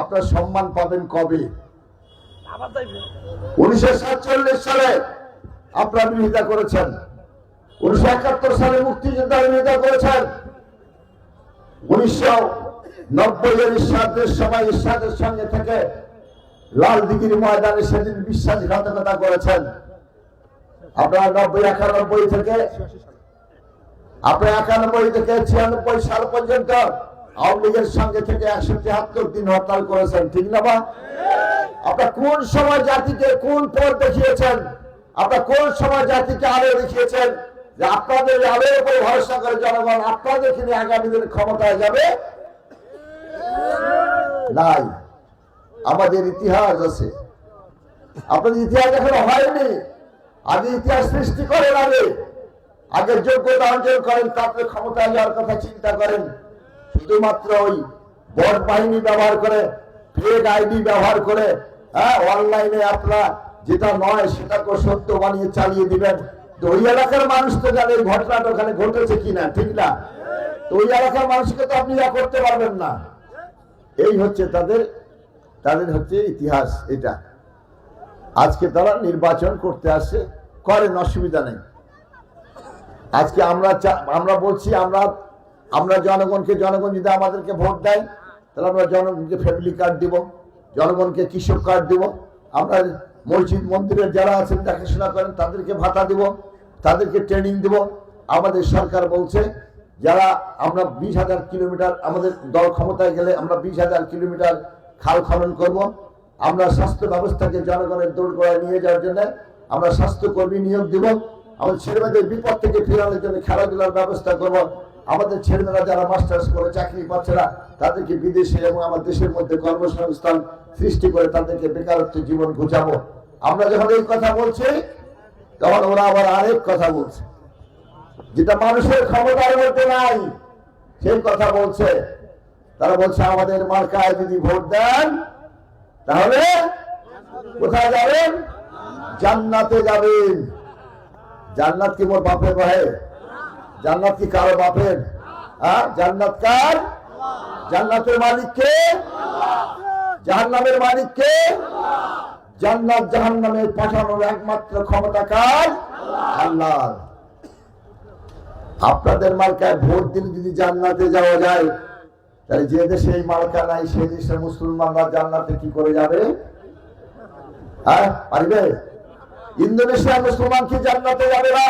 আপনার সম্মান পাবেন কবে? 1947 সালে আপনার বিরোধিতা করেছেন, 1971 সালে মুক্তিযোদ্ধার বিরোধিতা করেছেন, 1990 ইরশাদের সময় ইরশাদের সঙ্গে থেকে লাল দিঘির ময়দানে সেদিন বিশ্বাসঘাতকতা করেছেন। আপনার 91 থেকে 96 সাল পর্যন্ত আওয়ামী লীগের সঙ্গে থেকে 173 দিন হরতাল করেছেন, ঠিক না? বা আপনার কোন সময় জাতিকে কোন পথ দেখিয়েছেন? আপনার কোন সময় জাতিকে আলো দেখিয়েছেন যে আপনাদের আলোর উপর ভরসা করে জনগণ আপনাদেরকে নিয়ে আগামী দিনে ক্ষমতায় যাবে? নাই। আমাদের ইতিহাস আছে, আপনাদের ইতিহাস এখনো হয়নি। আগে ইতিহাস সৃষ্টি করেন, আগে যোগ্যতা অর্জন করেন, তারপরে ক্ষমতায় যাওয়ার কথা চিন্তা করেন। শুধুমাত্র ওই বট বাহিনী ব্যবহার করে, ফেক আইডি ব্যবহার করে, অনলাইনে আপনারা যেটা নয় সেটাকে সত্য বানিয়ে চালিয়ে দিবেন। তো ওই এলাকার মানুষ তো জানে এই ঘটনাটা ওখানে ঘটেছে কিনা, ঠিক না? তো ওই এলাকার মানুষকে তো আপনি যা করতে পারবেন না। এই হচ্ছে তাদের হচ্ছে ইতিহাস। এটা আজকে তারা নির্বাচন করতে আসছে, করেন, অসুবিধা নেই। আজকে আমরা বলছি আমরা জনগণকে, জনগণ যদি আমাদেরকে ভোট দেয় তাহলে আমরা জনগণকে ফ্যামিলি কার্ড দিব, জনগণকে কৃষক কার্ড দিব, আমরা মসজিদ মন্দিরের যারা আছেন দেখাশোনা করেন তাদেরকে ভাতা দিব, তাদেরকে ট্রেনিং দিব। আমাদের সরকার বলছে যারা আমরা 20,000 কিলোমিটার, আমাদের দল ক্ষমতায় গেলে আমরা 20,000 কিলোমিটার খাল খনন করব। আমরা স্বাস্থ্য ব্যবস্থাকে জনগণের দোরগোড়ায় নিয়ে যাওয়ার জন্য আমরা স্বাস্থ্যকর্মী নিয়োগ দিব। আমাদের ছেলেমেয়েদের বিপদ থেকে ফেরানোর জন্য খেলাধুলার ব্যবস্থা করব। আমাদের ছেলেমেয়েরা যারা মাস্টার্স করে চাকরি পাচ্ছে না তাদেরকে বিদেশে এবং আমার দেশের মধ্যে কর্মসংস্থান সৃষ্টি করে তাদেরকে বেকারত্ব জীবন ঘুচাবো। আমরা যখন এই কথা বলছি তখন ওরা আবার আরেক কথা বলছে যেটা মানুষের ক্ষমতার মধ্যে নাই, সেই কথা বলছে। তারা বলছে আমাদের মার্কায় যদি ভোট দেন তাহলে কোথায় যাবেন? জান্নাতে যাবেন। জান্নাত কি মোর বাপের ভাই? জান্নাত কি কারো বাপের? জান্নাত কার? জান্নাতের মালিক কে? জাহান্নামের মালিক কে? জান্নাত জাহান্নামে পাঠানোর একমাত্র ক্ষমতা কার? আল্লাহ। আপনাদের মার্কায় ভোট দিলে যদি জান্নাতে যাওয়া যায় তাহলে যে দেশে এই মার্কা নাই সেই দেশের মুসলমানরা জান্নাতে কি করে যাবে? পারবে? ইন্দোনেশিয়ার মুসলমান কি জান্নাতে যাবে না?